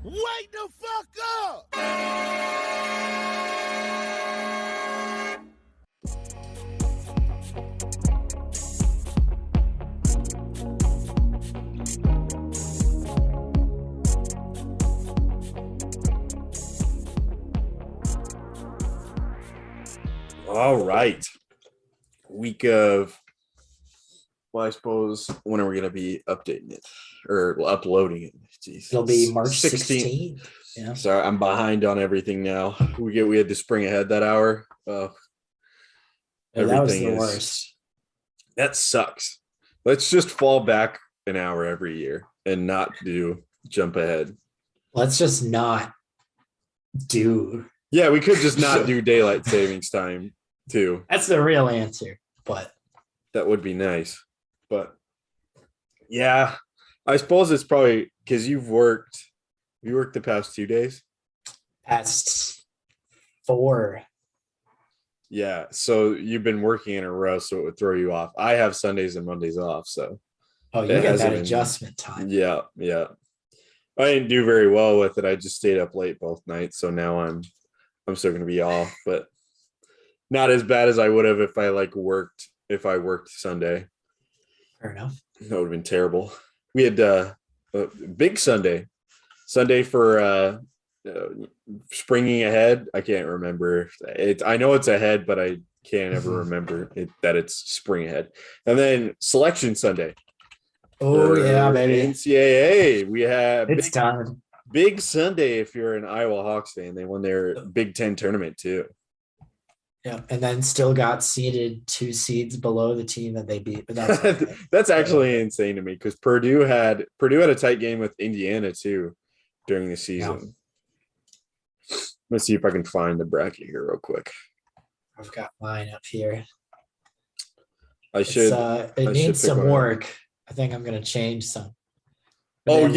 Wake the fuck up! All right. Week of, well, I suppose, when are we going to be updating it or uploading it? Jeez. It'll be March 16th. Yeah. Sorry, I'm behind on everything now. We had to spring ahead that hour. Yeah, that was the worst. That sucks. Let's just fall back an hour every year and not do jump ahead. Let's just not do. Yeah, we could just not do daylight savings time too. That's the real answer, but that would be nice. But yeah, I suppose it's probably because you worked the past 2 days. Past 4. Yeah, so you've been working in a row, so it would throw you off. I have Sundays and Mondays off, so you get that adjustment time. Yeah. I didn't do very well with it. I just stayed up late both nights, so now I'm still going to be off, but not as bad as I would have if I worked Sunday. Fair enough. That would have been terrible. We had a big Sunday for springing ahead. I can't remember it. I know it's ahead, but I can't ever remember that it's spring ahead. And then selection Sunday. Oh yeah, baby. NCAA. We have it's time. Big Sunday if you're an Iowa Hawks fan. They won their Big Ten tournament too. Yeah, and then still got seeded 2 seeds below the team that they beat. But that's okay. That's actually insane to me because Purdue had a tight game with Indiana too during the season. Yeah. Let's see if I can find the bracket here real quick. I've got mine up here. It needs some work. I think I'm gonna change some. But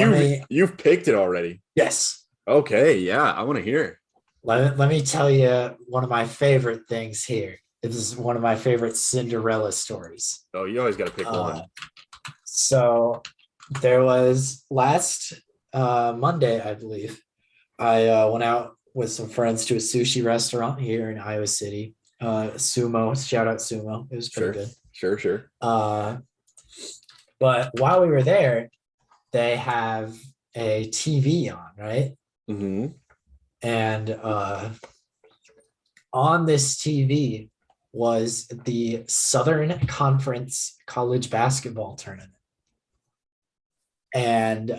you've picked it already. Yes. Okay, yeah, I want to hear it. Let me tell you one of my favorite things here. This is one of my favorite Cinderella stories. Oh, you always got to pick one. So there was last Monday, I believe, I went out with some friends to a sushi restaurant here in Iowa City. Sumo, shout out Sumo. It was pretty good. Sure. But while we were there, they have a TV on, right? Mm-hmm. And on this TV was the Southern Conference college basketball tournament. And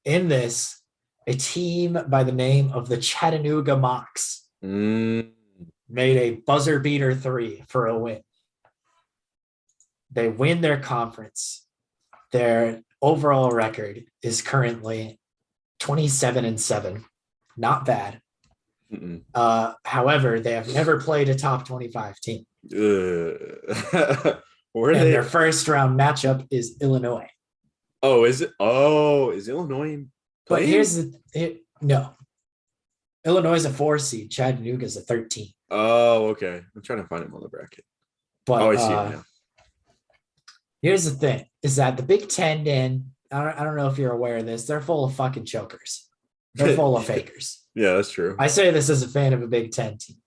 in this, a team by the name of the Chattanooga Mocs made a buzzer beater 3 for a win. They win their conference. Their overall record is currently 27-7. Not bad. However, they have never played a top 25 team. Their first round matchup is Illinois. Oh, is it? Oh, is Illinois playing? But no. Illinois is a 4 seed. Chattanooga is a 13. Oh, okay. I'm trying to find him on the bracket. But I see it now. Here's the thing: is that the Big Ten, Dan? I don't know if you're aware of this. They're full of fucking chokers. They're full of fakers. Yeah, that's true. I say this as a fan of a Big Ten team.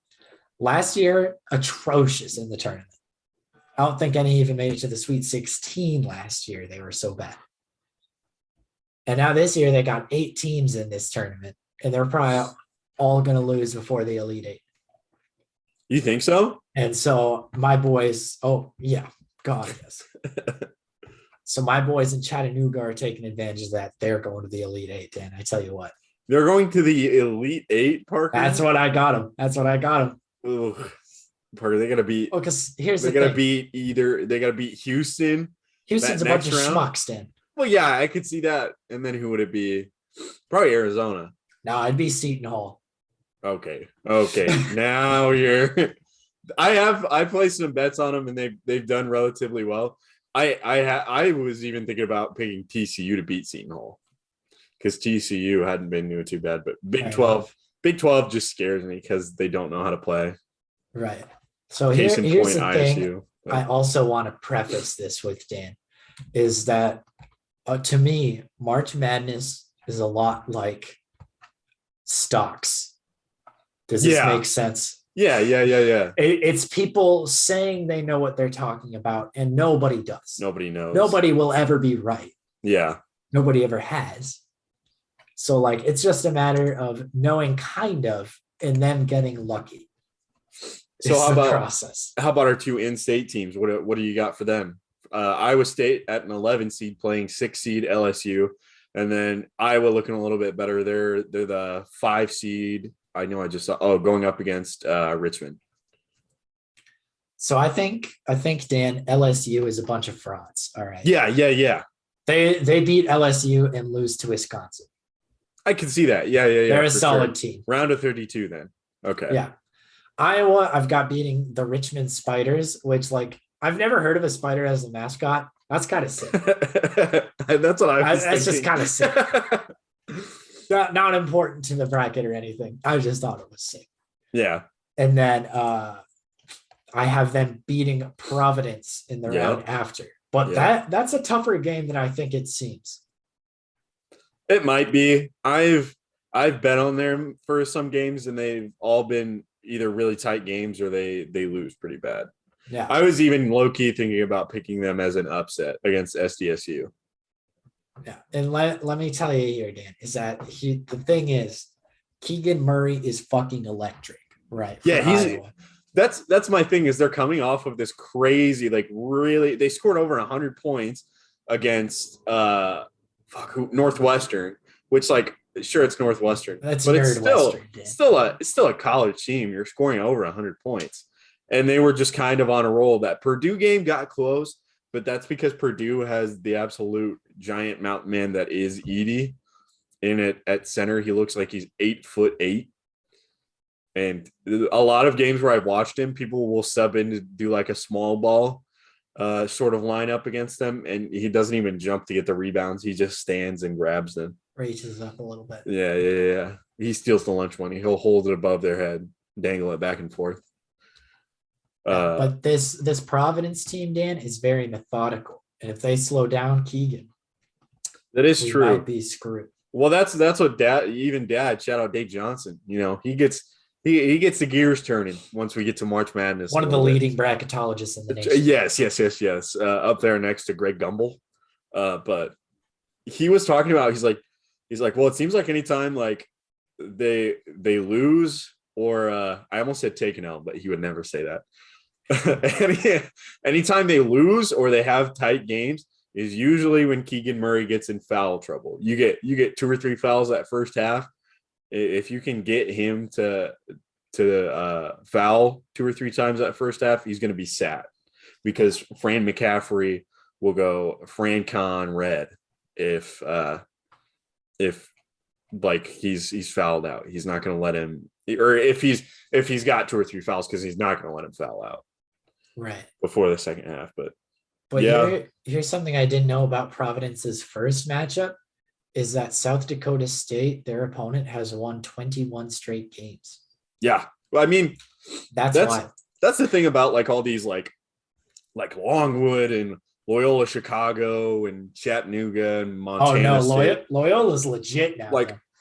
Last year, atrocious in the tournament. I don't think any even made it to the Sweet 16 last year. They were so bad. And now this year, they got 8 teams in this tournament, and they're probably all going to lose before the Elite 8. You think so? And so my boys, oh, yeah, God, yes. So my boys in Chattanooga are taking advantage of that. They're going to the Elite 8, Dan. I tell you what. They're going to the Elite 8, Parker? That's what I got them. Ugh. Parker, they got to beat. Oh, because here's the thing. They got to beat Houston. Houston's a bunch of schmucks, Dan. Well, yeah, I could see that. And then who would it be? Probably Arizona. No, I'd be Seton Hall. Okay. Now you're. I placed some bets on them, and they've done relatively well. I was even thinking about picking TCU to beat Seton Hall because TCU hadn't been doing too bad, but Big 12 just scares me because they don't know how to play. Right. So here's the thing. I also want to preface this with, Dan, is that to me, March Madness is a lot like stocks. Does this make sense? Yeah. It's people saying they know what they're talking about, and nobody does. Nobody knows. Nobody will ever be right. Yeah. Nobody ever has. So like, it's just a matter of knowing kind of, and then getting lucky. So how about our two in-state teams? What do you got for them? Iowa State at an 11 seed playing 6 seed LSU, and then Iowa looking a little bit better. They're the 5 seed. I know I just saw going up against Richmond. So I think Dan, LSU is a bunch of frauds. All right. Yeah. They beat LSU and lose to Wisconsin. I can see that. Yeah. They're a solid team. Round of 32 then. Okay. Yeah. Iowa, I've got beating the Richmond Spiders, which like I've never heard of a spider as a mascot. That's kind of sick. That's what I was thinking. That's just kind of sick. Not important to the bracket or anything. I just thought it was sick. Yeah. And then I have them beating Providence in the round after. But that's a tougher game than I think it seems. It might be. I've bet on them for some games, and they've all been either really tight games or they lose pretty bad. Yeah. I was even low-key thinking about picking them as an upset against SDSU. Yeah. And let me tell you here, Dan, is that the thing is Keegan Murray is fucking electric, right? Yeah, that's my thing is they're coming off of this crazy, like really, they scored over 100 points against Northwestern, which like sure it's Northwestern, but it's still a college team. You're scoring over 100 points, and they were just kind of on a roll. That Purdue game got close, but that's because Purdue has the absolute giant mountain man that is Edey in it at center. He looks like he's 8'8". And a lot of games where I've watched him, people will sub in to do like a small ball sort of lineup against them, and he doesn't even jump to get the rebounds. He just stands and grabs them. Raises up a little bit. Yeah. He steals the lunch money. He'll hold it above their head, dangle it back and forth. But this Providence team, Dan, is very methodical, and if they slow down Keegan, that is true. Might be screwed. Well, that's what Dad. Shout out Dave Johnson. You know, he gets the gears turning once we get to March Madness. One of the leading bracketologists in the nation. Yes. Up there next to Greg Gumbel. But he was talking about, he's like, well, it seems like anytime like they lose or I almost said take an L, but he would never say that. Anytime they lose or they have tight games is usually when Keegan Murray gets in foul trouble. You get 2 or 3 fouls that first half. If you can get him to foul 2 or 3 times that first half, he's going to be sat because Fran McCaffrey will go FranCon red if like he's fouled out. He's not going to let him, or if he's got 2 or 3 fouls, because he's not going to let him foul out right before the second half. But yeah, here's something I didn't know about Providence's first matchup. Is that South Dakota State, their opponent, has won 21 straight games. Yeah. Well, I mean, that's why. That's the thing about like all these like Longwood and Loyola Chicago and Chattanooga and Montana. Oh no, Loyola's legit now.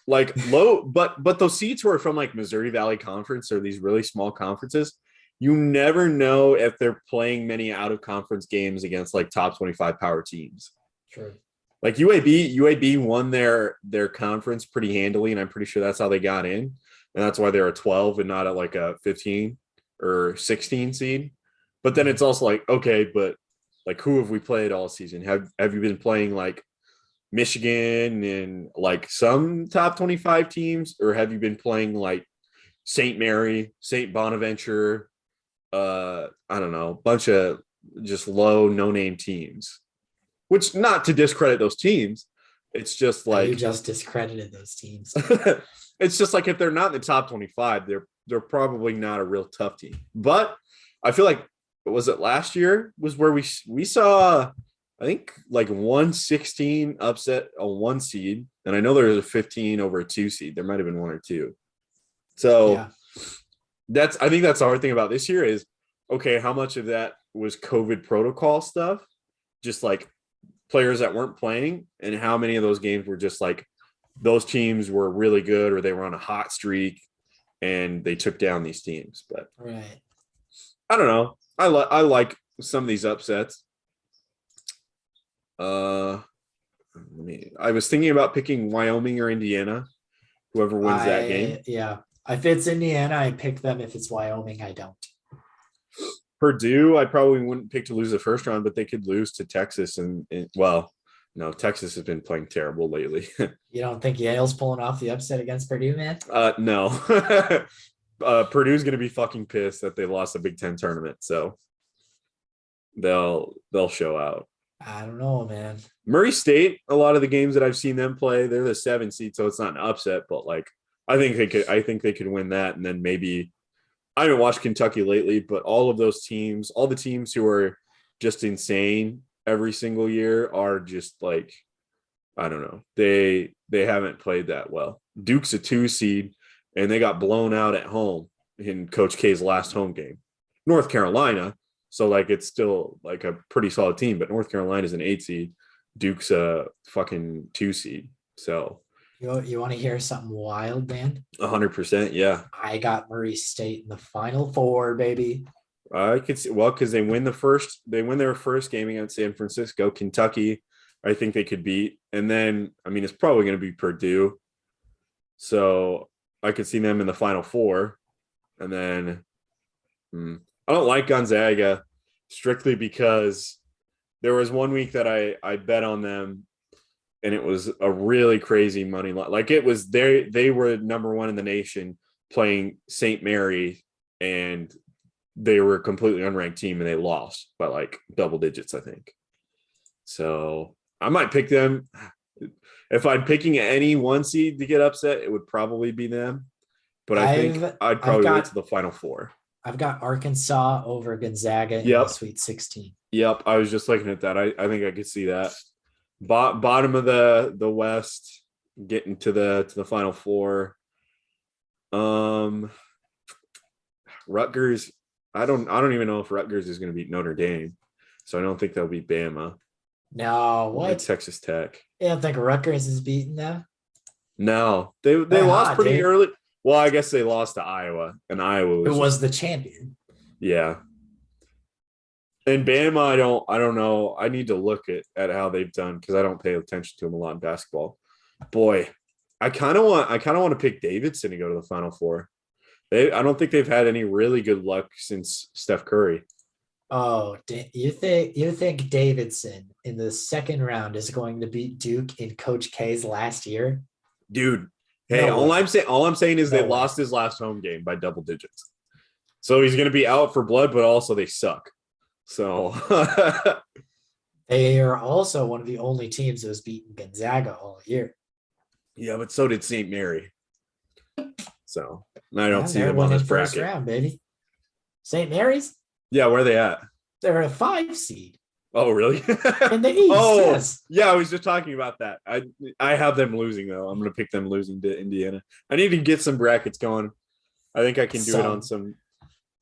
Like low, but those seats were from like Missouri Valley Conference or these really small conferences. You never know if they're playing many out of conference games against like top 25 power teams. True. Like UAB won their conference pretty handily, and I'm pretty sure that's how they got in. And that's why they're a 12 and not at like a 15 or 16 seed. But then it's also like, okay, but like who have we played all season? Have you been playing like Michigan and like some top 25 teams, or have you been playing like St. Mary, St. Bonaventure, I don't know, bunch of just low no-name teams? Which, not to discredit those teams, it's just like you just discredited those teams. It's just like if they're not in the top 25, they're probably not a real tough team. But I feel like, was it last year was where we saw, I think like 116 upset a 1 seed, and I know there was a 15 over a 2 seed. There might have been 1 or 2. So yeah. I think that's the hard thing about this year is, okay, how much of that was COVID protocol stuff, just like players that weren't playing, and how many of those games were just like those teams were really good or they were on a hot streak and they took down these teams. But Right. I don't know. I like some of these upsets. I was thinking about picking Wyoming or Indiana, whoever wins that game. Yeah. If it's Indiana, I pick them. If it's Wyoming, I don't. Purdue, I probably wouldn't pick to lose the first round, but they could lose to Texas. No, Texas has been playing terrible lately. You don't think Yale's pulling off the upset against Purdue, man? No. Purdue's going to be fucking pissed that they lost the Big Ten tournament, so they'll show out. I don't know, man. Murray State, a lot of the games that I've seen them play, they're the 7 seed, so it's not an upset, but like I think they could win that, and then maybe I haven't watched Kentucky lately, but all of those teams, all the teams who are just insane every single year are just like, I don't know. They haven't played that well. Duke's a 2 seed, and they got blown out at home in Coach K's last home game. North Carolina, so like it's still like a pretty solid team, but North Carolina's an 8 seed. Duke's a fucking 2 seed. So you want to hear something wild, man? 100%, yeah. I got Murray State in the Final Four, baby. I could see, well, because they win their first game against San Francisco. Kentucky, I think they could beat. And then, I mean, it's probably going to be Purdue. So I could see them in the Final Four. And then I don't like Gonzaga strictly because there was one week that I bet on them, and it was a really crazy money line. Like it was they were number 1 in the nation playing St. Mary, and they were a completely unranked team, and they lost by like double digits, I think. So I might pick them. If I'm picking any 1 seed to get upset, it would probably be them. But I think I'd probably wait to the Final Four. I've got Arkansas over Gonzaga in the Sweet 16. Yep, I was just looking at that. I think I could see that. Bottom of the West, getting to the Final Four. Rutgers. I don't even know if Rutgers is going to beat Notre Dame, so I don't think they'll beat Bama. No, what? Texas Tech. You don't think Rutgers is beating them? No, they lost pretty early. Well, I guess they lost to Iowa, and Iowa was the champion. Yeah. And Bama, I don't know. I need to look at how they've done because I don't pay attention to them a lot in basketball. Boy, I kind of want to pick Davidson to go to the Final Four. I don't think they've had any really good luck since Steph Curry. Oh, you think Davidson in the second round is going to beat Duke in Coach K's last year? Dude, hey, all I'm saying is they lost his last home game by double digits. So he's going to be out for blood, but also they suck. So they are also one of the only teams that has beaten Gonzaga all year. Yeah, but so did St. Mary. So I don't see them on this bracket. First round, baby. St. Mary's? Yeah, where are they at? They're a 5 seed. Oh, really? In the East, yes. Yeah, I was just talking about that. I have them losing, though. I'm going to pick them losing to Indiana. I need to get some brackets going. I think I can do it on some.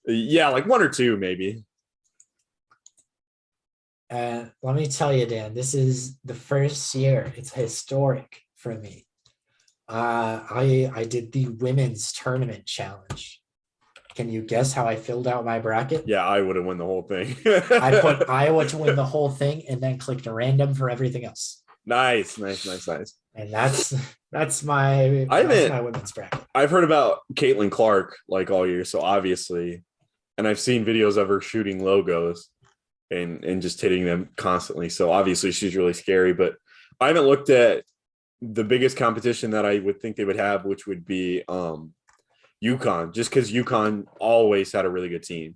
Yeah, like 1 or 2, maybe. Let me tell you, Dan, this is the first year. It's historic for me. I did the women's tournament challenge. Can you guess how I filled out my bracket? Yeah, I would have won the whole thing. I put Iowa to win the whole thing and then clicked random for everything else. Nice. And that's my women's bracket. I've heard about Caitlin Clark like all year, so obviously, and I've seen videos of her shooting logos and just hitting them constantly. So obviously she's really scary, but I haven't looked at the biggest competition that I would think they would have, which would be UConn, just because UConn always had a really good team.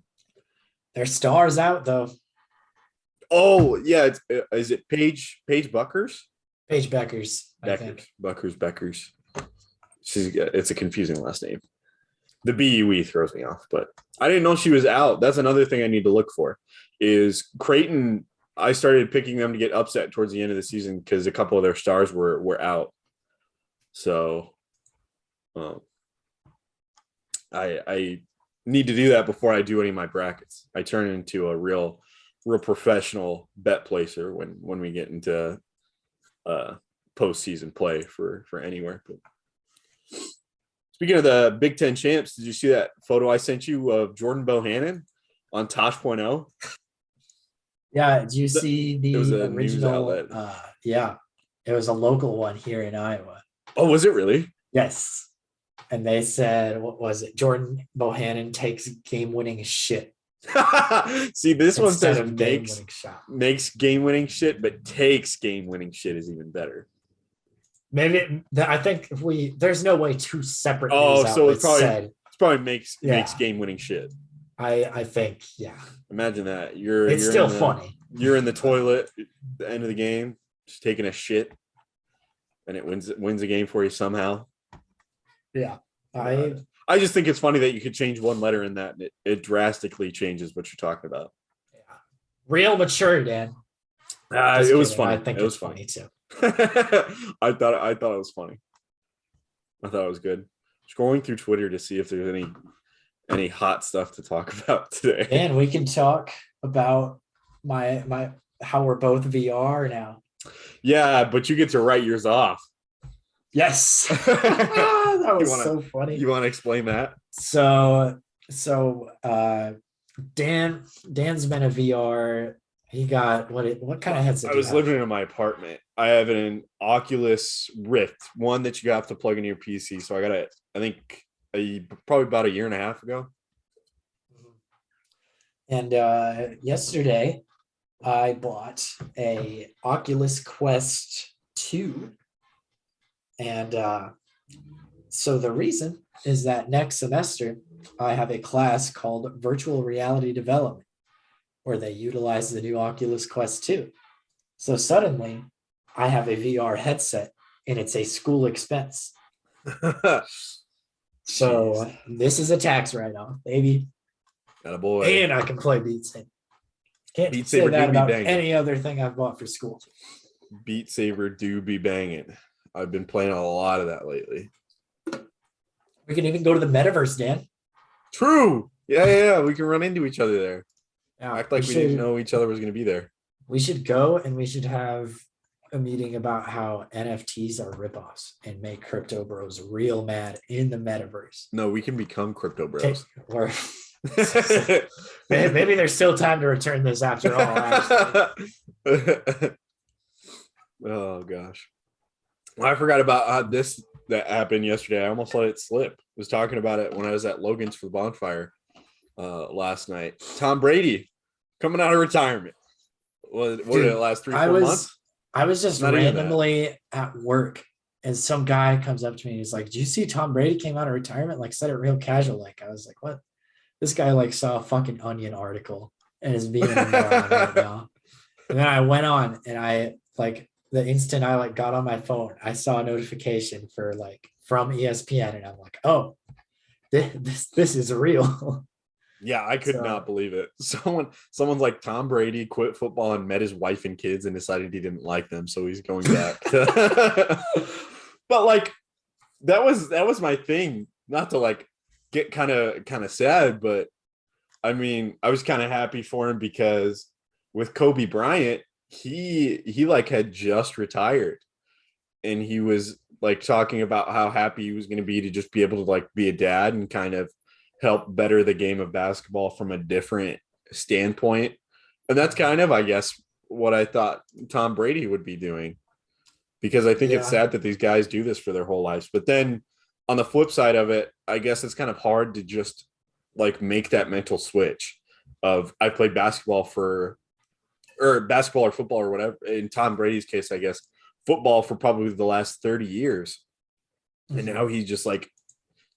Their stars out though. Oh yeah, is it Paige Buckers? Paige Beckers. Buckers. It's a confusing last name. The BUE throws me off, but I didn't know she was out. That's another thing I need to look for. Is Creighton? I started picking them to get upset towards the end of the season because a couple of their stars were out. So, I need to do that before I do any of my brackets. I turn into a real professional bet placer when we get into postseason play for anywhere. But speaking of the Big Ten champs, did you see that photo I sent you of Jordan Bohannon on Tosh.0? Yeah, did you see It was the a news original? outlet. Yeah, it was a local one here in Iowa. Oh, was it really? Yes, and they said, what was it? Jordan Bohannon takes game-winning shit. See, this one instead says of game-winning shot. makes game-winning shit, but takes game-winning shit is even better. Maybe I think if there's no way two separate Oh, news so it's outlets probably said. makes game-winning shit. I think, yeah. Imagine that. It's you're still funny. You're in the toilet at the end of the game, just taking a shit, and it wins a game for you somehow. Yeah. I just think it's funny that you could change one letter in that, and it drastically changes what you're talking about. Yeah. Real mature, Dan. It was funny. I think it's funny too. I thought it was funny. I thought it was good. Scrolling through Twitter to see if there's any hot stuff to talk about today. And we can talk about my how we're both VR now. Yeah, but you get to write yours off. Yes. That was so funny. You want to explain that? So Dan's been a VR. He got what kind of headset? I was living in my apartment. I have an Oculus Rift, one that you have to plug into your PC. So I got it, I think probably about a year and a half ago. And yesterday I bought a Oculus Quest 2. And so the reason is that next semester I have a class called Virtual Reality Development, where they utilize the new Oculus Quest 2. So suddenly I have a VR headset and it's a school expense. So this is a tax write-off, baby. Got a boy. And I can play Beat Saber. Can't Beat say Saber that do be about banging. any other thing I've bought for school. Beat Saber do be banging. I've been playing a lot of that lately. We can even go to the metaverse, Dan. True. Yeah. We can run into each other there. Yeah, Act like we didn't know each other was going to be there. We should go and we should have a meeting about how NFTs are ripoffs and make crypto bros real mad in the metaverse. No, we can become crypto bros. Or maybe there's still time to return this after all. Oh gosh. Well, I forgot about this that happened yesterday. I almost let it slip. I was talking about it when I was at Logan's for the bonfire last night. Tom Brady coming out of retirement. What did it last 3-4 months? I was just randomly at work and some guy comes up to me and he's like, "Do you see Tom Brady came out of retirement?" Like, said it real casual. Like, I was like, "What?" This guy like saw a fucking Onion article and is being a moron right now. And then I went on and I like the instant I like got on my phone, I saw a notification for like from ESPN and I'm like, "Oh, this is real." Yeah, I could not believe it. Someone's like, Tom Brady quit football and met his wife and kids and decided he didn't like them, so he's going back. But like that was my thing. Not to like get kind of sad, but I mean, I was kind of happy for him because with Kobe Bryant, he like had just retired and he was like talking about how happy he was going to be to just be able to like be a dad and kind of help better the game of basketball from a different standpoint. And that's kind of, I guess, what I thought Tom Brady would be doing, because I think it's sad that these guys do this for their whole lives. But then on the flip side of it, I guess it's kind of hard to just like make that mental switch of I played basketball or football or whatever. In Tom Brady's case, I guess football for probably the last 30 years. Mm-hmm. And now he just like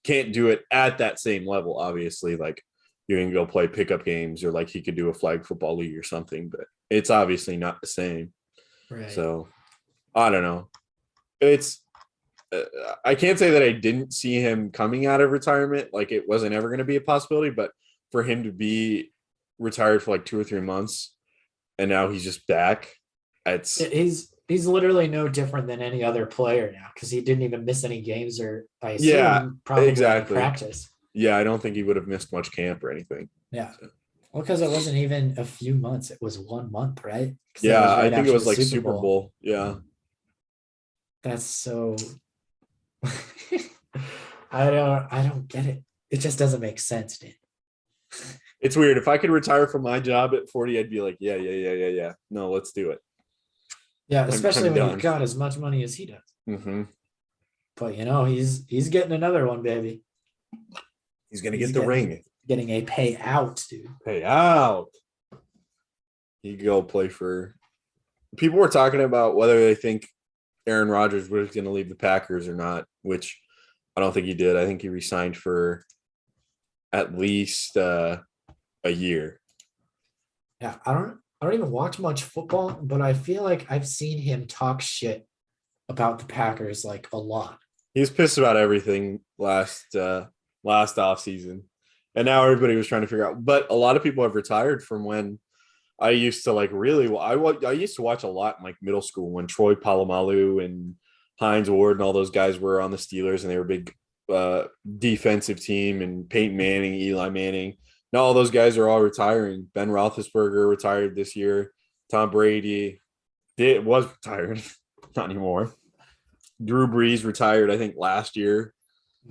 can't do it at that same level. Obviously, like you can go play pickup games or like he could do a flag football league or something, but it's obviously not the same. Right. So I don't know. It's I can't say that I didn't see him coming out of retirement. Like it wasn't ever going to be a possibility, but for him to be retired for like 2 or 3 months and now he's just back. He's literally no different than any other player now because he didn't even miss any games or I assume probably exactly practice. Yeah, I don't think he would have missed much camp or anything. Yeah. So. Well, because it wasn't even a few months. It was 1 month, right? Yeah, I think it was like Super Bowl. Yeah. That's so I don't get it. It just doesn't make sense, dude. It's weird. If I could retire from my job at 40, I'd be like, yeah. No, let's do it. Yeah, especially I'm when done. you've got as much money as he does. Mm-hmm. But he's getting another one, baby. He's gonna get the ring. Getting a payout, dude. Payout. He could go play for. People were talking about whether they think Aaron Rodgers was going to leave the Packers or not, which I don't think he did. I think he resigned for at least a year. Yeah, I don't even watch much football, but I feel like I've seen him talk shit about the Packers like a lot. He was pissed about everything last offseason. And now everybody was trying to figure out. But a lot of people have retired from when I used to I used to watch a lot in like middle school when Troy Polamalu and Hines Ward and all those guys were on the Steelers and they were a big defensive team, and Peyton Manning, Eli Manning. Now all those guys are all retiring. Ben Roethlisberger retired this year. Tom Brady was retired, not anymore. Drew Brees retired, I think, last year.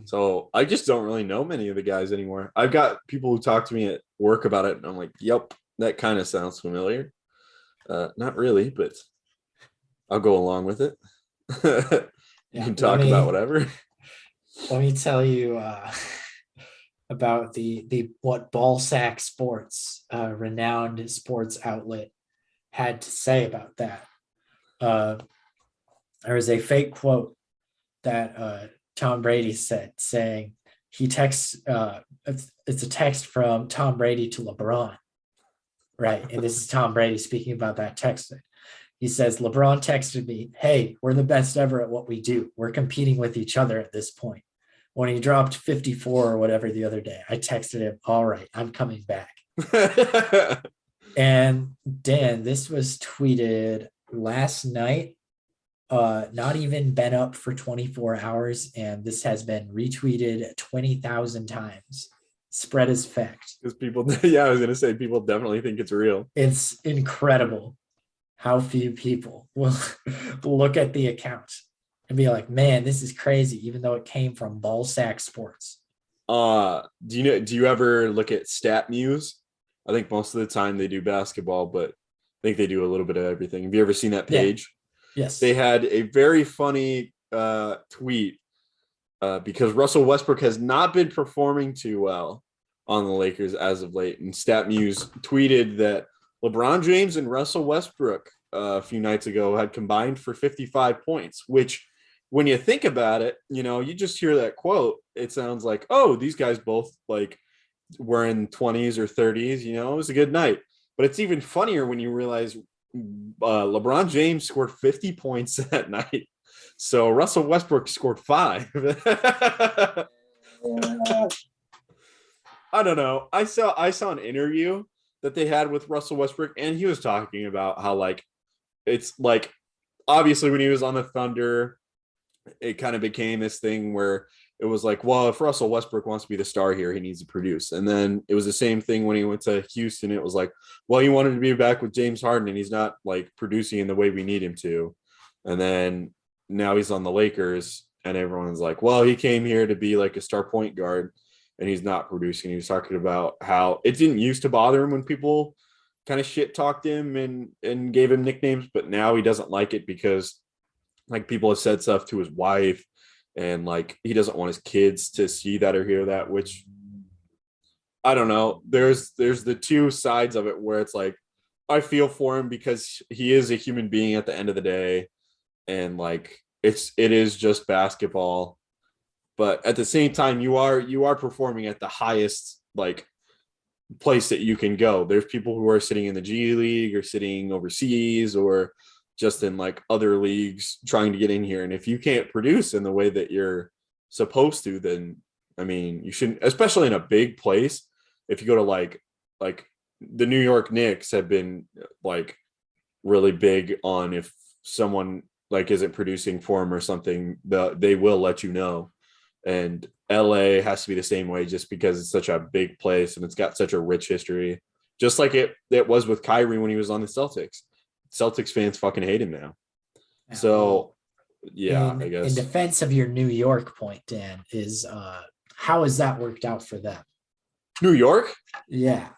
So I just don't really know many of the guys anymore. I've got people who talk to me at work about it, and I'm like, yep, that kind of sounds familiar. Not really, but I'll go along with it. You can talk about whatever. Let me tell you about the what Ballsack Sports, renowned sports outlet, had to say about that. There was a fake quote that Tom Brady said, saying he texts. It's a text from Tom Brady to LeBron, right? And this is Tom Brady speaking about that text. He says, LeBron texted me, "Hey, we're the best ever at what we do. We're competing with each other at this point." When he dropped 54 or whatever the other day, I texted him, "All right, I'm coming back." And Dan, this was tweeted last night. Not even been up for 24 hours, and this has been retweeted 20,000 times. Spread as fact. Because people, yeah, I was gonna say people definitely think it's real. It's incredible how few people will look at the account and be like, "Man, this is crazy," even though it came from Ballsack Sports. Do you ever look at Stat Muse? I think most of the time they do basketball, but I think they do a little bit of everything. Have you ever seen that page? Yeah. Yes. They had a very funny tweet because Russell Westbrook has not been performing too well on the Lakers as of late. And Stat Muse tweeted that LeBron James and Russell Westbrook a few nights ago had combined for 55 points, which when you think about it, you just hear that quote. It sounds like, oh, these guys both like were in 20s or 30s, it was a good night. But it's even funnier when you realize LeBron James scored 50 points that night. So Russell Westbrook scored 5. I don't know. I saw an interview that they had with Russell Westbrook, and he was talking about how like it's like obviously when he was on the Thunder, it kind of became this thing where it was like, well, if Russell Westbrook wants to be the star here, he needs to produce. And then it was the same thing when he went to Houston. It was like, well, he wanted to be back with James Harden, and he's not like producing in the way we need him to. And then now he's on the Lakers, and everyone's like, well, he came here to be like a star point guard, and he's not producing. He was talking about how it didn't used to bother him when people kind of shit talked him and gave him nicknames, but now he doesn't like it because like people have said stuff to his wife, and like he doesn't want his kids to see that or hear that, which I don't know. There's the two sides of it where it's like I feel for him because he is a human being at the end of the day, and like it is just basketball. But at the same time, you are performing at the highest like place that you can go. There's people who are sitting in the G League or sitting overseas or just in like other leagues trying to get in here. And if you can't produce in the way that you're supposed to, then I mean, you shouldn't, especially in a big place. If you go to like the New York Knicks have been like really big on if someone like isn't producing for them or something, they will let you know. And LA has to be the same way just because it's such a big place and it's got such a rich history. Just like it was with Kyrie when he was on the Celtics. Celtics fans fucking hate him now. Yeah, So yeah, I in guess. defense of your New York point, Dan, is how has that worked out for them? New York? Yeah.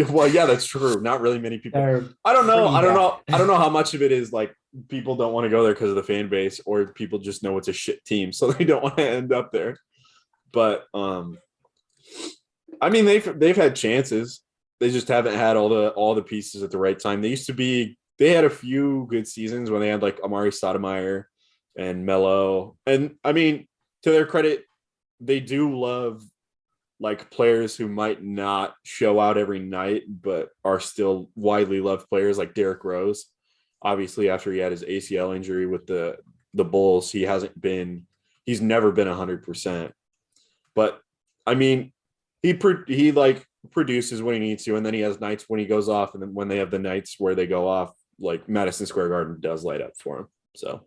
Well, yeah, that's true. Not really many people. They're I don't know. pretty I don't know. bad. I don't know how much of it is like people don't want to go there because of the fan base, or people just know it's a shit team, so they don't want to end up there. But I mean, they've had chances. They just haven't had all the pieces at the right time. They had a few good seasons when they had like Amari Stoudemire and Melo. And I mean, to their credit, they do love like players who might not show out every night, but are still widely loved players like Derrick Rose. Obviously, after he had his ACL injury with the Bulls, he's never been 100%. But I mean, he like produces when he needs to, and then he has nights when he goes off, and then when they have the nights where they go off, like Madison Square Garden does light up for him. So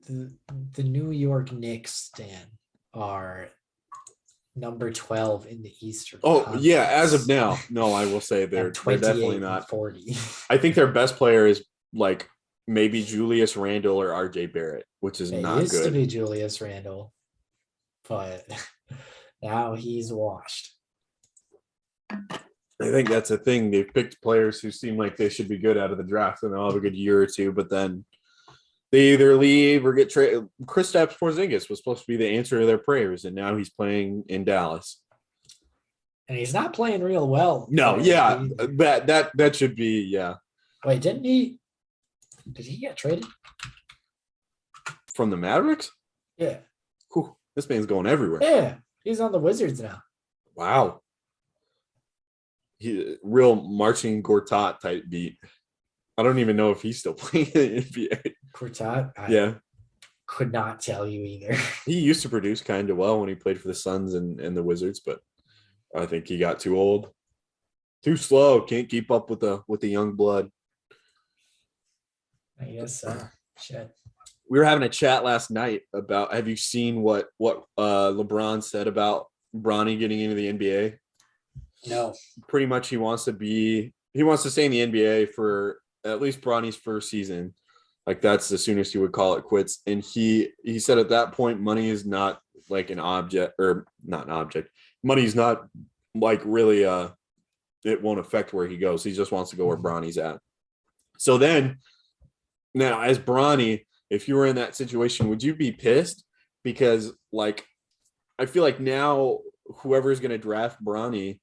the New York Knicks, Dan, are number 12 in the Eastern Conference. Yeah, as of now, no, I will say they're definitely not 40. I think their best player is like maybe Julius Randle or RJ Barrett, which is not used good. to be Julius Randle, but now he's washed. I think that's a thing. They've picked players who seem like they should be good out of the draft, and they'll have a good year or two, but then they either leave or get traded. Kristaps Porzingis was supposed to be the answer to their prayers, and now he's playing in Dallas. And he's not playing real well. No, yeah, that should be, yeah. Wait, did he get traded from the Mavericks? Yeah. Whew, this man's going everywhere. Yeah, he's on the Wizards now. Wow. He real marching Gortat type beat. I don't even know if he's still playing in the NBA. Gortat? Yeah. Could not tell you either. He used to produce kind of well when he played for the Suns and the Wizards, but I think he got too old. Too slow. Can't keep up with the young blood. I guess so. Shit. We were having a chat last night about, have you seen what LeBron said about Bronny getting into the NBA? No. Pretty much he wants to stay in the NBA for at least Bronny's first season. Like that's the soonest he would call it quits. And he said at that point, money is not like an object, or not an object. Money's not like really it won't affect where he goes. He just wants to go where Bronny's at. So then now as Bronny, if you were in that situation, would you be pissed? Because like I feel like now whoever's going to draft Bronny,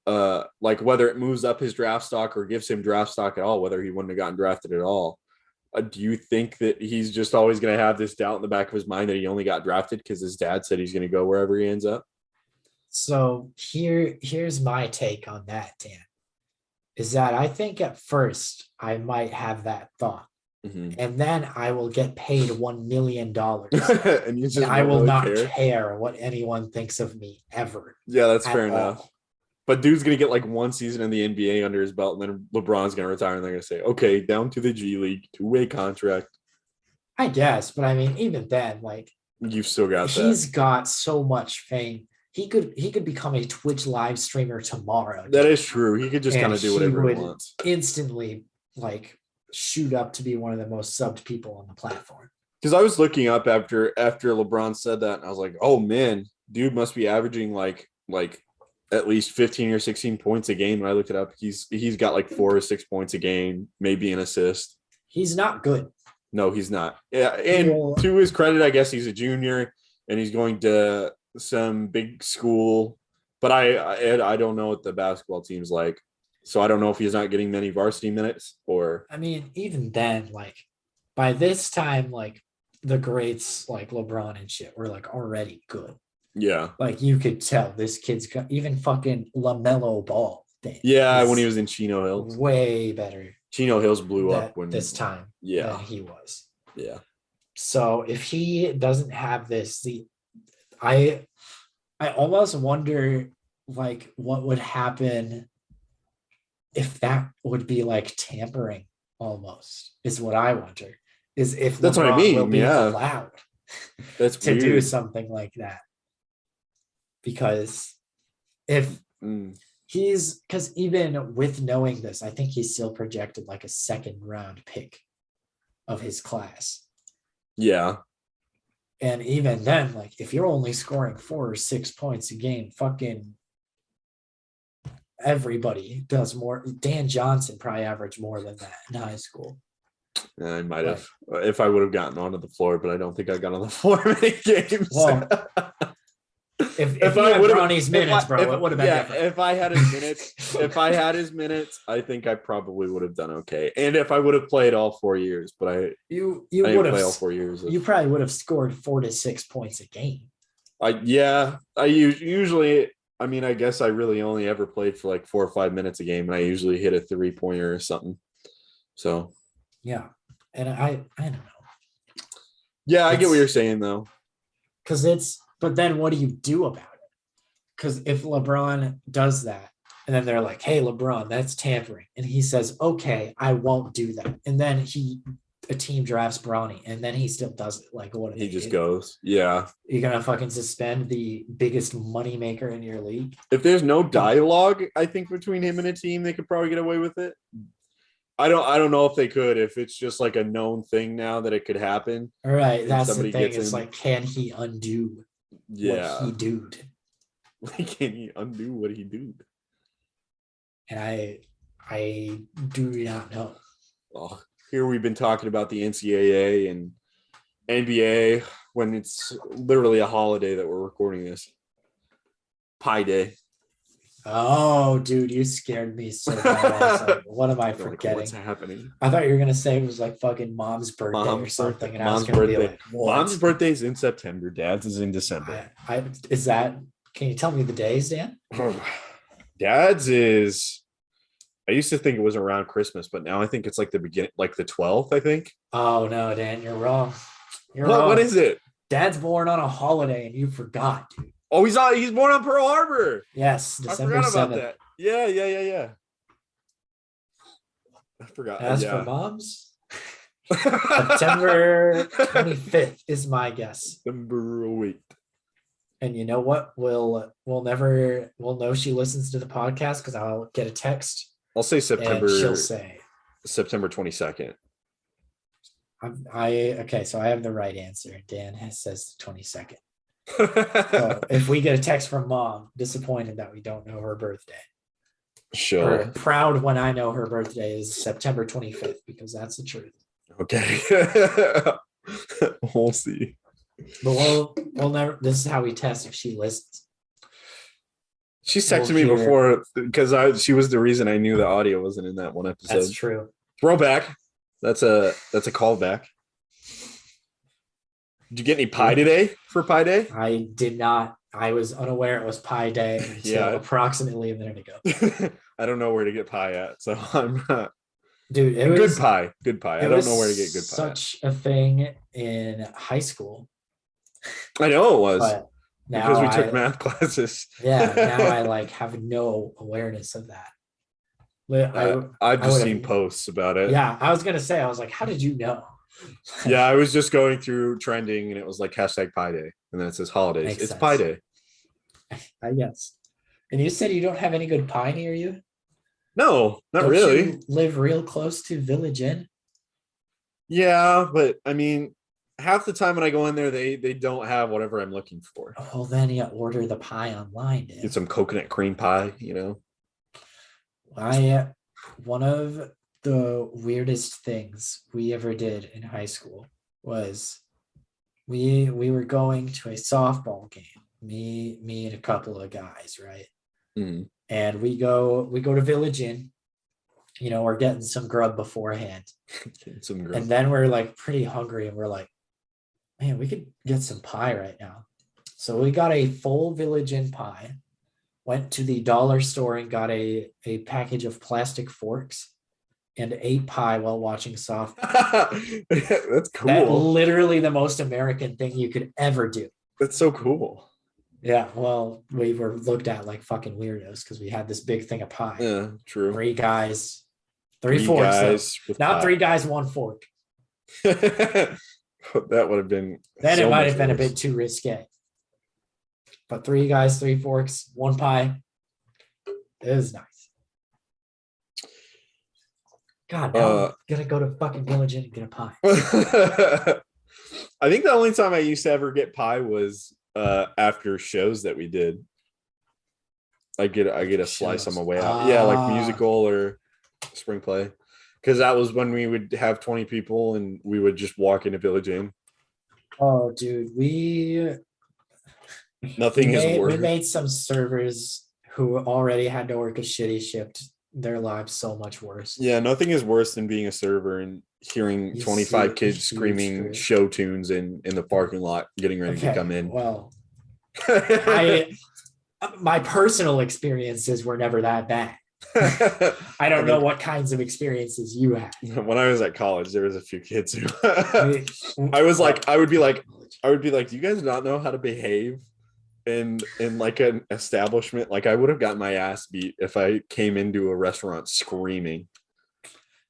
like whether it moves up his draft stock or gives him draft stock at all, whether he wouldn't have gotten drafted at all, do you think that he's just always going to have this doubt in the back of his mind that he only got drafted because his dad said he's going to go wherever he ends up? So here's my take on that, Dan, is that I think at first I might have that thought. Mm-hmm. And then I will get paid $1 million and I will not care what anyone thinks of me ever. Yeah, that's fair enough. But dude's going to get like one season in the NBA under his belt, and then LeBron's going to retire, and they're going to say, okay, down to the G League, 2-way contract. I guess, but I mean, even then, like, you've still got that. He's got so much fame. He could become a Twitch live streamer tomorrow. That is true. He could just kind of do whatever he wants. Instantly, like, shoot up to be one of the most subbed people on the platform. Because I was looking up after LeBron said that, and I was like, oh man, dude must be averaging like at least 15 or 16 points a game. When I looked it up, he's got like 4 or 6 points a game, maybe an assist. He's not good. No, he's not. Yeah, and to his credit, I guess he's a junior and he's going to some big school. But I don't know what the basketball team's like, so I don't know if he's not getting many varsity minutes or. I mean, even then, like by this time, like the greats like LeBron and shit were like already good. Yeah. Like you could tell this kid's got even fucking LaMelo Ball. Yeah, when he was in Chino Hills. Way better. Chino Hills blew up when this time. Yeah. Than he was. Yeah. So if he doesn't have this, I almost wonder like what would happen if that would be like tampering almost is what I wonder. Is if that's LeBron what I mean. Will be yeah. allowed that's to weird. do something like that. Because if because even with knowing this, I think he's still projected like a second round pick of his class. Yeah. And even then, like if you're only scoring 4 or 6 points a game, fucking everybody does more. Dan Johnson probably averaged more than that in high school. I might have if I would have gotten onto the floor, but I don't think I got on the floor many games. Well, if you had Bronny's minutes, bro, it would have been different. If I had his minutes, I think I probably would have done okay. And if I would have played all 4 years, but I you didn't would have play all 4 years. You probably would have scored 4 to 6 points a game. I usually. I mean, I guess I really only ever played for like 4 or 5 minutes a game, and I usually hit a 3-pointer or something. So, yeah, and I don't know. Yeah, I get what you're saying though. But then what do you do about it? Because if LeBron does that, and then they're like, "Hey, LeBron, that's tampering," and he says, "Okay, I won't do that," and then a team drafts Bronny, and then he still does it. Like, what? He just goes. Yeah. You're gonna fucking suspend the biggest money maker in your league? If there's no dialogue, I think between him and a team, they could probably get away with it. I don't know if they could. If it's just like a known thing now that it could happen. All right, that's the thing. It's like, can he undo? What he doed? Can he undo what he doed? And I do not know. Oh, here we've been talking about the NCAA and NBA when it's literally a holiday that we're recording this. Pi Day. Oh, dude, you scared me so bad. Like, what am I forgetting? What's happening? I thought you were gonna say it was like fucking mom's birthday or something. And Mom's birthday. Be like, Mom's birthday's in September. Dad's is in December. Can you tell me the days, Dan? Dad's is. I used to think it was around Christmas, but now I think it's like the beginning, like the 12th, I think. Oh no, Dan, you're wrong. You're wrong. What is it? Dad's born on a holiday and you forgot, dude. Oh, he's born on Pearl Harbor. Yes, December 7th. I forgot about that. Yeah. I forgot. As for moms, September 25th is my guess. September 8th. And you know what? We'll know she listens to the podcast because I'll get a text. I'll say September. And she'll say September 22nd. Okay, so I have the right answer. Dan says the 22nd. So if we get a text from mom, disappointed that we don't know her birthday. Sure. Or proud when I know her birthday is September 25th because that's the truth. Okay. We'll see. But we'll never. This is how we test if she listens. She's texted me before because she was the reason I knew the audio wasn't in that one episode. That's true. Throwback. That's a callback. Did you get any pie today for Pi Day? I did not. I was unaware it was Pi Day until approximately a minute ago. I don't know where to get pie at, so I'm not. Dude, it was good pie. Good pie. I don't know where to get good pie. Such a thing in high school. I know it was. But now because we took math classes. Yeah, now I have no awareness of that. I've just seen posts about it. Yeah, I was gonna say, I was like, how did you know? Yeah, I was just going through trending and it was like hashtag Pi Day. And then it says holidays. Makes it's sense. Pi Day. I guess. And you said you don't have any good pie near you? No, not Don't really. You live real close to Village Inn? Yeah, but I mean, half the time when I go in there, they don't have whatever I'm looking for. Well, then you order the pie online. Dude. Get some coconut cream pie, One of the weirdest things we ever did in high school was we were going to a softball game. Me and a couple of guys, right? Mm-hmm. And we go to Village Inn. We're getting some grub beforehand. And then we're like pretty hungry and we're like, man, we could get some pie right now. So we got a full Village Inn pie, went to the dollar store and got a package of plastic forks and ate pie while watching softball. That's cool. That's literally the most American thing you could ever do. That's so cool. Yeah, well, we were looked at like fucking weirdos because we had this big thing of pie. Yeah, true. 3 guys, 3 forks. Not pie. 3 guys, 1 fork. That would have been. Then it might have been a bit too risque. But 3 guys, 3 forks, 1 pie. It was nice. God, now I'm gonna go to fucking Village Inn and get a pie. I think the only time I used to ever get pie was after shows that we did. I get a slice on my way out. Yeah, like musical or spring play. Because that was when we would have 20 people and we would just walk into Village Inn. Oh, dude, we made some servers who already had to work a shitty shift their lives so much worse. Yeah, nothing is worse than being a server and hearing 25 kids screaming show tunes in the parking lot, getting ready to come in. Well, my personal experiences were never that bad. I don't know what kinds of experiences you had. When I was at college, there was a few kids who I would be like, do you guys not know how to behave in like an establishment? Like I would have gotten my ass beat if I came into a restaurant screaming.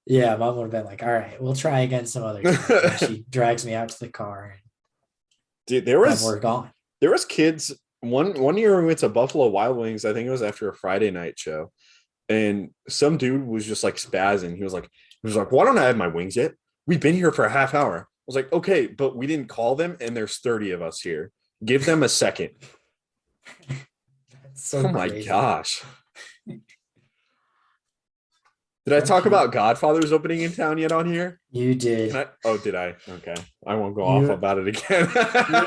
Yeah, mom would have been like, all right, we'll try again some other time. She drags me out to the car. Dude, we're gone. There was kids. One year we went to Buffalo Wild Wings. I think it was after a Friday night show. And some dude was just like spazzing. He was like, why don't I have my wings yet? We've been here for a half hour. I was like, okay, but we didn't call them and there's 30 of us here. Give them a second. That's so my gosh. Did I talk about Godfather's opening in town yet on here? You did. Did I? Okay. I won't go off about it again.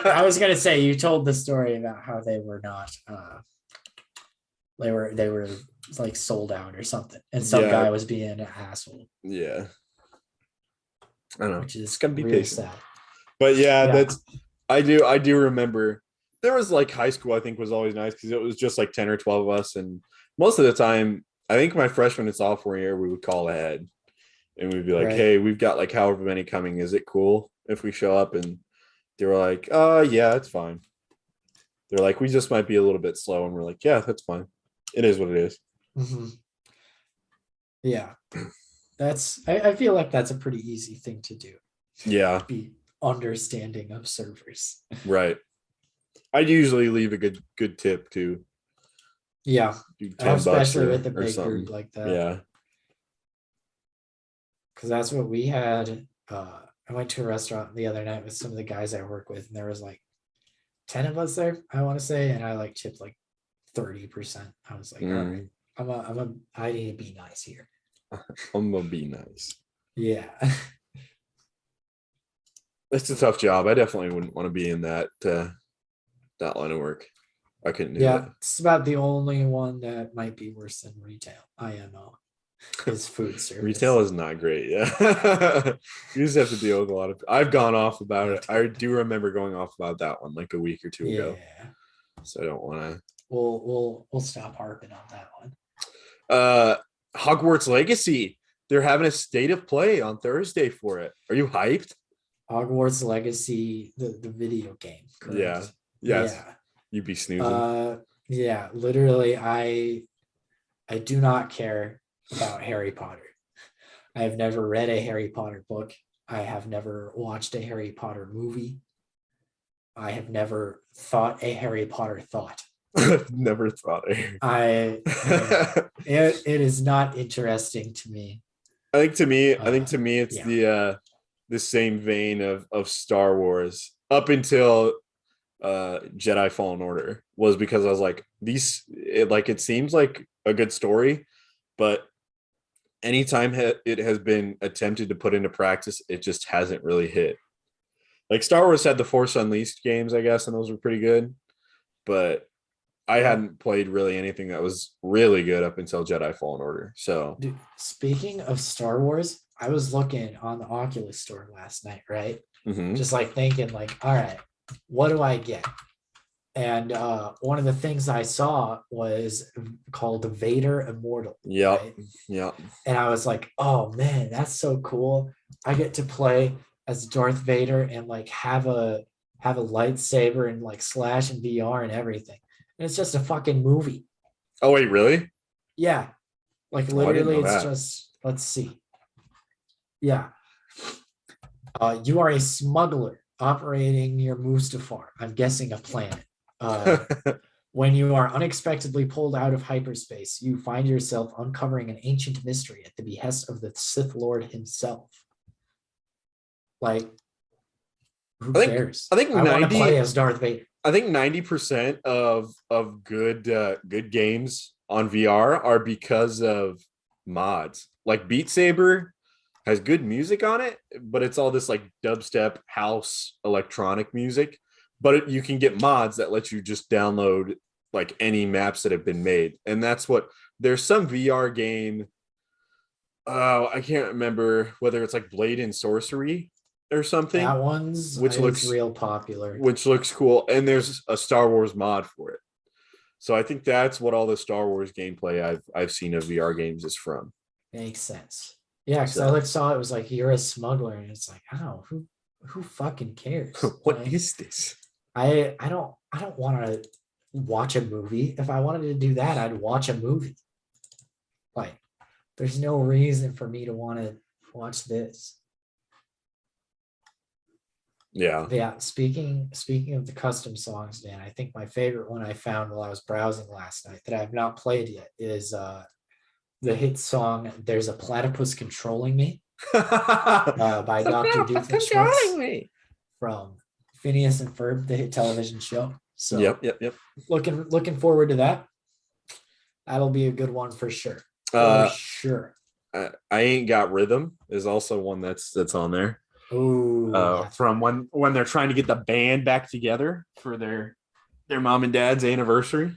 I was going to say, you told the story about how they were not, they were like sold out or something. And some guy was being an asshole. Yeah. I don't know. Which is gonna be really patient. sad. But yeah, I do remember there was like high school, I think was always nice because it was just like 10 or 12 of us. And most of the time, I think my freshman and sophomore year, we would call ahead and we'd be like, hey, we've got like however many coming. Is it cool if we show up? And they were like, yeah, it's fine. They're like, we just might be a little bit slow. And we're like, yeah, that's fine. It is what it is. Mm-hmm. Yeah. I feel like that's a pretty easy thing to do. Yeah. Be understanding of servers. Right. I'd usually leave a good tip too. Yeah. Especially with a big group like that. Yeah. Because that's what we had. I went to a restaurant the other night with some of the guys I work with, and there was like 10 of us there, I want to say, and I like tipped like 30%. I was like, all right, I need to be nice here. I'm gonna be nice. Yeah. It's a tough job. I definitely wouldn't want to be in that line of work. I couldn't do it. It's about the only one that might be worse than retail. IMO is food service. Retail is not great. Yeah. You just have to deal with a lot of. I've gone off about it. I do remember going off about that one like a week or two ago. So I don't want to. We'll stop harping on that one. Hogwarts Legacy. They're having a state of play on Thursday for it. Are you hyped? Hogwarts Legacy, the video game. Correct? Yeah. Yes. Yeah. You'd be snoozing. Yeah, literally, I do not care about Harry Potter. I have never read a Harry Potter book. I have never watched a Harry Potter movie. I have never thought a Harry Potter thought. Never thought it. It is not interesting to me. I think to me it's the same vein of Star Wars up until Jedi Fallen Order was because I was like, it seems like a good story, but anytime it has been attempted to put into practice, it just hasn't really hit. Like Star Wars had the Force Unleashed games, I guess, and those were pretty good, but I hadn't played really anything that was really good up until Jedi Fallen Order. So, dude, speaking of Star Wars, I was looking on the Oculus store last night, right? Mm-hmm. Just like thinking, like, all right, what do I get? And one of the things I saw was called Vader Immortal. Yeah, right? Yeah. And I was like, oh man, that's so cool. I get to play as Darth Vader and like have a lightsaber and like slash in VR and everything. And it's just a fucking movie. Oh wait, really? Yeah. Like literally it's just, let's see. Yeah. You are a smuggler operating near Mustafar. I'm guessing a planet. When you are unexpectedly pulled out of hyperspace, you find yourself uncovering an ancient mystery at the behest of the Sith Lord himself. Like, who cares? I think I want to 90 play as Darth Vader. I think 90% of good games on VR are because of mods. Like Beat Saber has good music on it, but it's all this like dubstep house electronic music. But you can get mods that let you just download like any maps that have been made, and that's what there's some VR game. Oh, I can't remember whether it's like Blade and Sorcery or something, That one's which looks real popular. which looks cool, and there's a Star Wars mod for it. So I think that's what all the Star Wars gameplay I've seen of VR games is from. Makes sense. Yeah, because So. I saw it was like you're a smuggler, and it's like, oh, who fucking cares? What Like, is this? I don't want to watch a movie. If I wanted to do that, I'd watch a movie. Like, there's no reason for me to want to watch this. Yeah. Speaking of the custom songs, Dan, I think my favorite one I found while I was browsing last night that I have not played yet is the hit song "There's a Platypus Controlling Me" by Dr. Doofenshmirtz from Phineas and Ferb, the hit television show. So Yep. looking forward to that. That'll be a good one for sure. Sure. I Ain't Got Rhythm is also one that's on there. Oh, From when they're trying to get the band back together for their mom and dad's anniversary.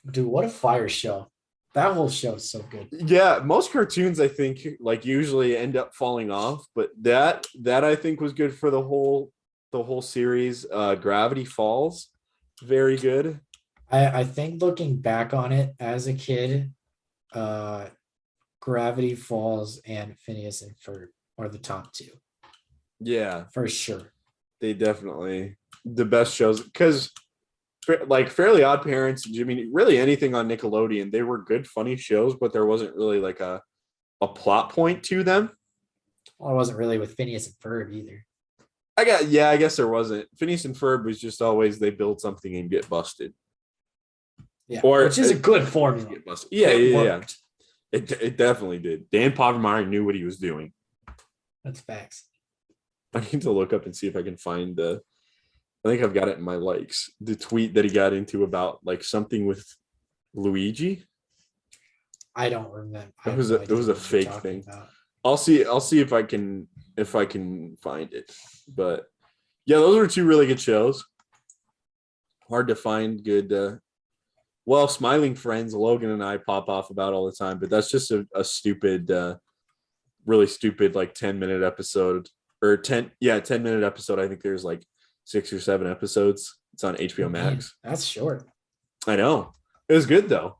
dude, what a fire show! That whole show is so good. Yeah, most cartoons I think like usually end up falling off, but that I think was good for the whole series. Gravity Falls, very good. I think looking back on it as a kid, Gravity Falls and Phineas and Ferb are the top two. Yeah, for sure. They definitely the best shows because like Fairly Odd Parents, I mean, really anything on Nickelodeon, they were good, funny shows, but there wasn't really like a plot point to them. Well, it wasn't really with Phineas and Ferb either. I guess there wasn't. Phineas and Ferb was just always they build something and get busted. Yeah, which is a good formula. Get busted. Yeah. It definitely did. Dan Povenmire knew what he was doing. That's facts. I need to look up and see if I can find I think I've got it in my likes. The tweet that he got into about like something with Luigi. I don't remember. It was a fake thing. About. I'll see if I can find it. But yeah, those were two really good shows. Hard to find good Smiling Friends, Logan and I pop off about all the time, but that's just a stupid really stupid like 10-minute episode or 10-minute episode. I think there's like 6 or 7 episodes. It's on HBO Max. That's short. I know. It was good though.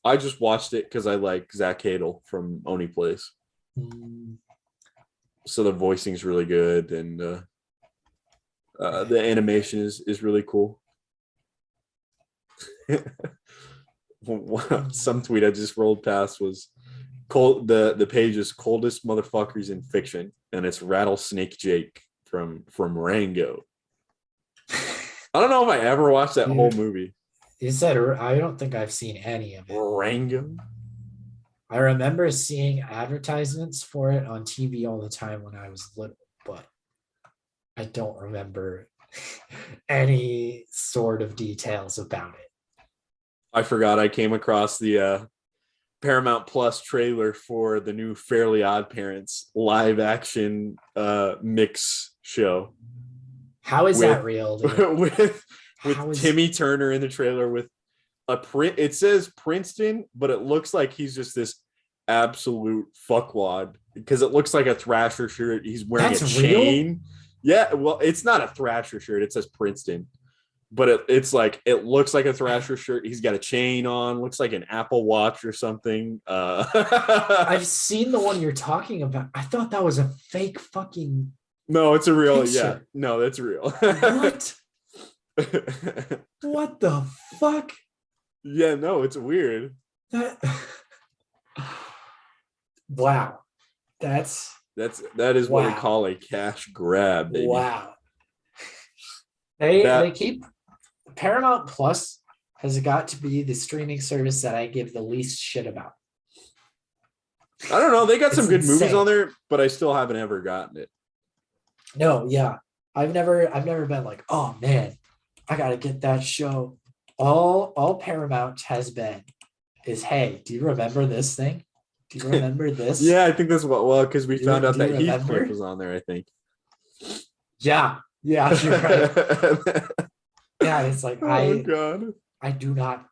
I just watched it because I like Zach Hadel from Oni Place. So the voicing's really good and the animation is really cool. Some tweet I just rolled past was the page is coldest motherfuckers in fiction, and it's Rattlesnake Jake from Rango. I don't know if I ever watched that whole movie. You said I don't think I've seen any of it. Rango. I remember seeing advertisements for it on TV all the time when I was little, but I don't remember any sort of details about it. I forgot I came across the Paramount Plus trailer for the new Fairly Odd Parents live action mix show. How is that real? with Timmy Turner in the trailer with it says Princeton, but it looks like he's just this absolute fuckwad because it looks like a Thrasher shirt. He's wearing a chain. Real? Yeah, well, it's not a Thrasher shirt. It says Princeton. But it's like it looks like a Thrasher shirt. He's got a chain on, looks like an Apple Watch or something. I've seen the one you're talking about. I thought that was a fake fucking. No, it's a real. picture. Yeah, no, that's real. What? What the fuck? Yeah, no, it's weird. Wow, that is what we call a cash grab, baby. Wow. They keep Paramount Plus has got to be the streaming service that I give the least shit about. I don't know. They got some It's good movies insane. on there, but I still haven't ever gotten it. No, yeah. I've never been like, oh man, I gotta get that show. All Paramount has been is, hey, do you remember this thing? Do you remember this? Yeah, I think that's what. Because we found out do you that Heathcliff remember? was on there. I think. Yeah, you're right. Yeah, it's like Oh God. I do not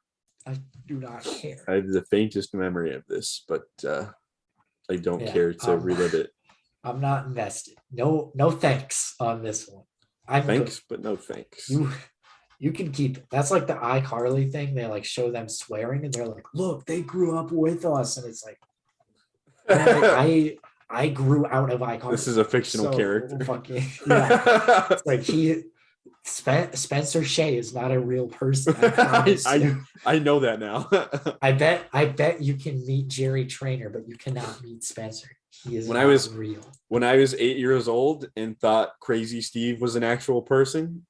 care. I have the faintest memory of this, but I don't care to relive it. I'm not invested. No thanks on this one. Thanks, but no thanks. You can keep it. That's like the iCarly thing. They like show them swearing and they're like, look, they grew up with us. And it's like, I grew out of iCarly. This is a fictional character. Fucking, yeah. It's like Spencer Shea is not a real person. I know that now. I bet you can meet Jerry Trainer, but you cannot meet Spencer. He is real. When I was 8 years old and thought Crazy Steve was an actual person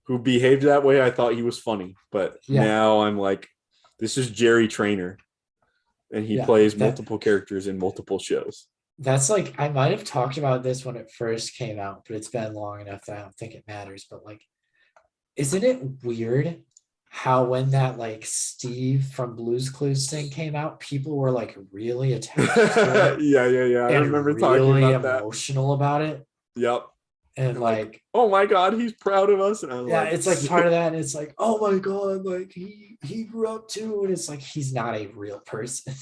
who behaved that way, I thought he was funny. But now I'm like, this is Jerry Trainer. And he plays multiple characters in multiple shows. That's like, I might have talked about this when it first came out, but it's been long enough that I don't think it matters. But like, isn't it weird how when that like Steve from Blue's Clues thing came out, people were like really attached to it? Yeah. I remember talking about that. Emotional about it. Yep. And like, oh my God, he's proud of us. And I'm like, it's like part of that. And it's like, oh my God, like he grew up too. And it's like, he's not a real person.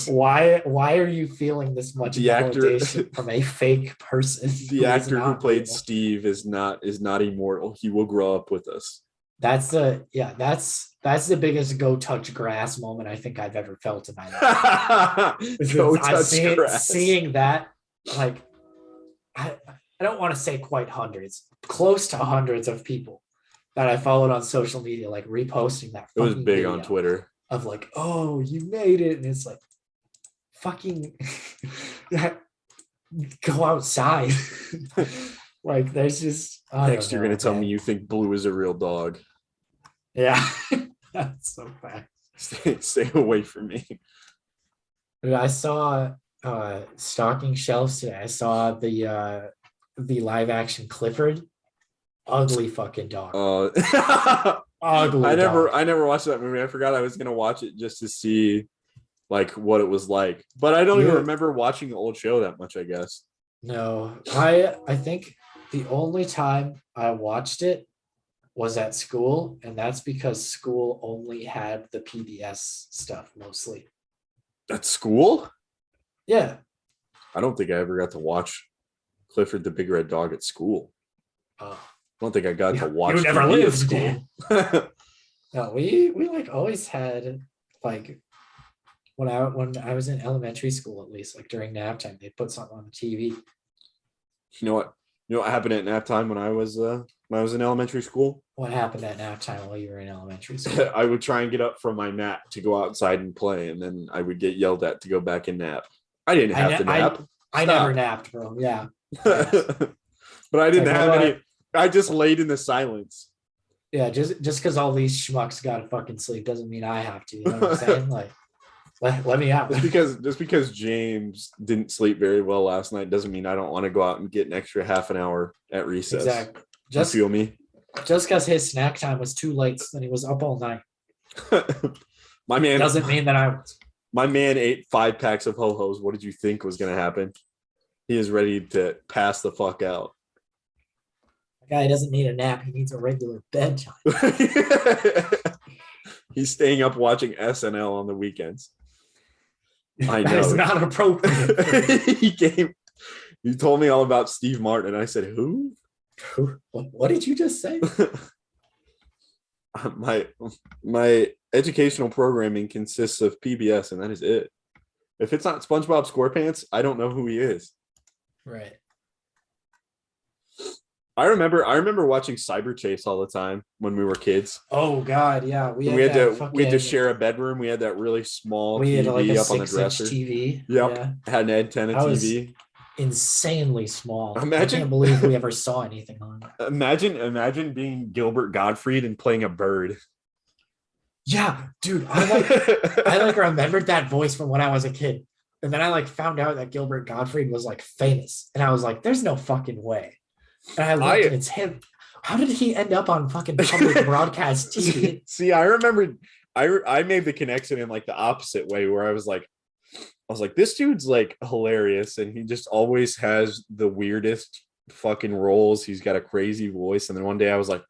Why are you feeling this much validation from a fake person? The actor who played Steve is not immortal. He will grow up with us. That's the biggest go touch grass moment I think I've ever felt in my life. Go touch grass. Seeing that, like, I don't want to say quite hundreds, close to hundreds of people that I followed on social media, like reposting that. It was big on Twitter. Of like, oh, you made it. And it's like, fucking go outside. Like, there's just. Next, you're going to tell me you think Blue is a real dog. Yeah. That's so bad. Stay away from me. I saw stocking shelves today. I saw the live action Clifford. Ugly fucking dog. Ugly. I never watched that movie. I forgot I was gonna watch it just to see like what it was like. But I don't even remember watching the old show that much, I guess. No. I think the only time I watched it was at school, and that's because school only had the PBS stuff mostly. At school? Yeah. I don't think I ever got to watch Clifford the Big Red Dog at school. Oh. I don't think I got to watch. You never lived at school. No, we like always had like when I was in elementary school, at least like during nap time, they put something on the TV. You know what happened at nap time when I was in elementary school? What happened at nap time while you were in elementary school? I would try and get up from my nap to go outside and play, and then I would get yelled at to go back and nap. I didn't have to nap. I never napped, bro. Yeah. But I didn't have any. I just laid in the silence. Yeah, just because all these schmucks got to fucking sleep doesn't mean I have to. You know what I'm saying? Like, let me out. Just because James didn't sleep very well last night doesn't mean I don't want to go out and get an extra half an hour at recess. Exactly. You feel me? Just because his snack time was too late and he was up all night. My man doesn't mean that I was. My man ate 5 packs of ho-hos. What did you think was going to happen? He is ready to pass the fuck out. The guy doesn't need a nap. He needs a regular bedtime. He's staying up watching SNL on the weekends. I know. That is not appropriate. He told me all about Steve Martin, and I said, who? What did you just say? My educational programming consists of PBS, and that is it. If it's not SpongeBob SquarePants, I don't know who he is. Right. I remember watching Cyber Chase all the time when we were kids. Oh God, yeah. We had to share a bedroom. We had that really small TV like a up on the dresser. TV. Yep. Yeah. Had an antenna TV. Insanely small. Imagine, I can't believe we ever saw anything on it. Imagine being Gilbert Gottfried and playing a bird. Yeah, dude, I like remembered that voice from when I was a kid. And then I like found out that Gilbert Gottfried was like famous. And I was like, there's no fucking way. And I looked and it's him. How did he end up on fucking public broadcast TV? See, I remember I made the connection in like the opposite way where I was like, this dude's like hilarious, and he just always has the weirdest fucking roles. He's got a crazy voice. And then one day I was like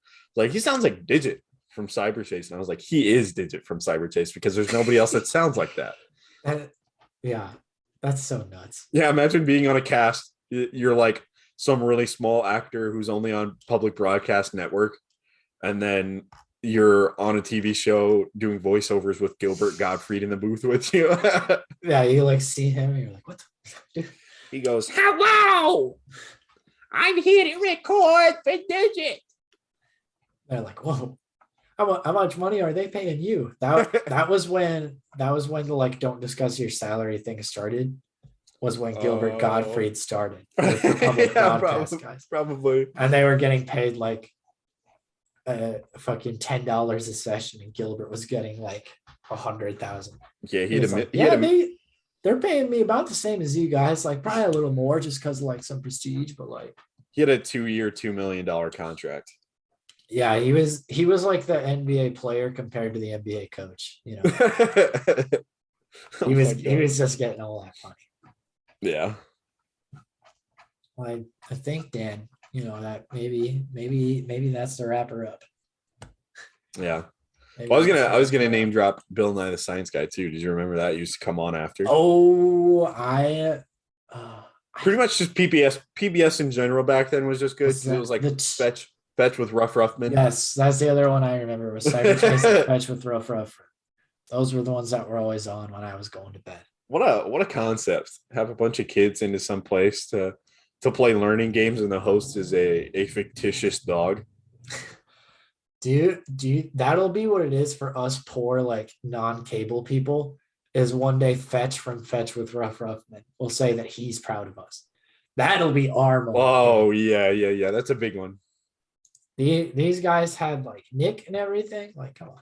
he sounds like Digit from Cyberchase. And I was like, he is Digit from Cyberchase because there's nobody else that sounds like that. Yeah, that's so nuts. Yeah, imagine being on a cast. You're like some really small actor who's only on public broadcast network, and then you're on a TV show doing voiceovers with Gilbert Gottfried in the booth with you. Yeah, you like see him and you're like, what the fuck? He goes, hello, I'm here to record for Digit. They're like, whoa, how much money are they paying you? That was when the like don't discuss your salary thing started. Was when Gilbert Gottfried started with the public broadcast guys. Probably. And they were getting paid like fucking $10 a session, and Gilbert was getting like 100,000. Yeah, they're paying me about the same as you guys, like probably a little more just because of like some prestige, but like he had a 2-year, $2 million contract. Yeah, he was like the NBA player compared to the NBA coach. You know, he was just getting all that money. Yeah. I think, Dan, you know, that maybe that's the wrapper up. Yeah. Well, I was gonna name drop Bill Nye the Science Guy too. Did you remember that? He used to come on after. Oh, pretty much just PBS in general back then was just good. It was like Fetch with Rough Ruffman. Yes, that's the other one I remember was Cyberchase and Fetch with Rough Ruffman. Those were the ones that were always on when I was going to bed. What a concept. Have a bunch of kids into some place to play learning games, and the host is a fictitious dog. Do you that'll be what it is for us poor like non-cable people, is one day Fetch with Rough Ruffman will say that he's proud of us. That'll be our moment. Oh yeah. That's a big one. These guys had like Nick and everything. Like, come on.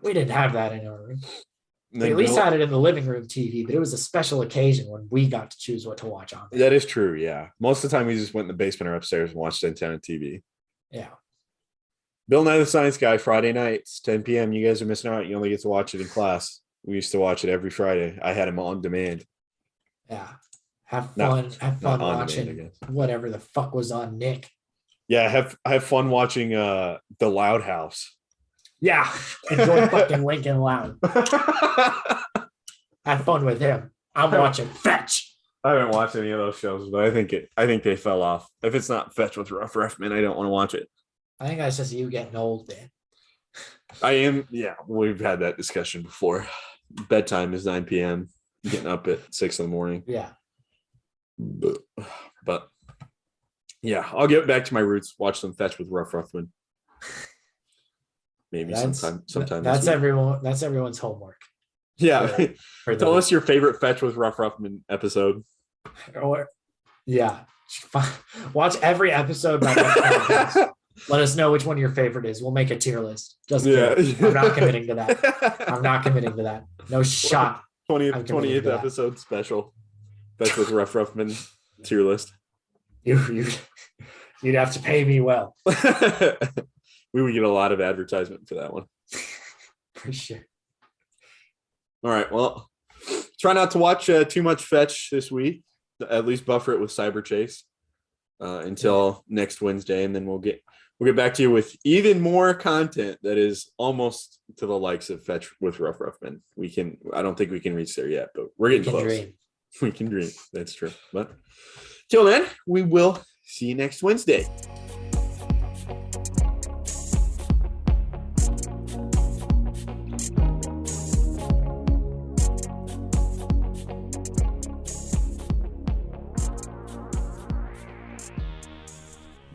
We didn't have that in our room. We at least had it in the living room TV, but it was a special occasion when we got to choose what to watch on there. That is true, yeah. Most of the time we just went in the basement or upstairs and watched antenna TV. Yeah. Bill Nye the Science Guy, Friday nights, 10 p.m. You guys are missing out. You only get to watch it in class. We used to watch it every Friday. I had him on demand. Yeah. Have fun watching whatever the fuck was on Nick. Yeah, have fun watching The Loud House. Yeah, enjoy fucking Lincoln Loud. Have fun with him. I'm watching Fetch. I haven't watched any of those shows, but I think they fell off. If it's not Fetch with Rough Ruffman, I don't want to watch it. I think that's just you getting old, man. I am. Yeah, we've had that discussion before. Bedtime is 9 p.m. Getting up at 6 in the morning. Yeah. But yeah, I'll get back to my roots. Watch some Fetch with Rough Ruffman. Maybe sometime. That's everyone's homework. Yeah. Tell us your favorite Fetch with Rough Ruffman episode. Yeah. Watch every episode by that. Let us know which one your favorite is. We'll make a tier list. Just kidding. I'm not committing to that. No shot. 28th episode special. Fetch with Rough Ruffman tier list. You'd have to pay me well. We would get a lot of advertisement for that one. For sure. All right. Well, try not to watch too much Fetch this week. At least buffer it with Cyberchase until next Wednesday, and then we'll get back to you with even more content that is almost to the likes of Fetch with Rough Ruffman. I don't think we can reach there yet, but we're getting close. Dream. We can dream. That's true. But till then, we will see you next Wednesday.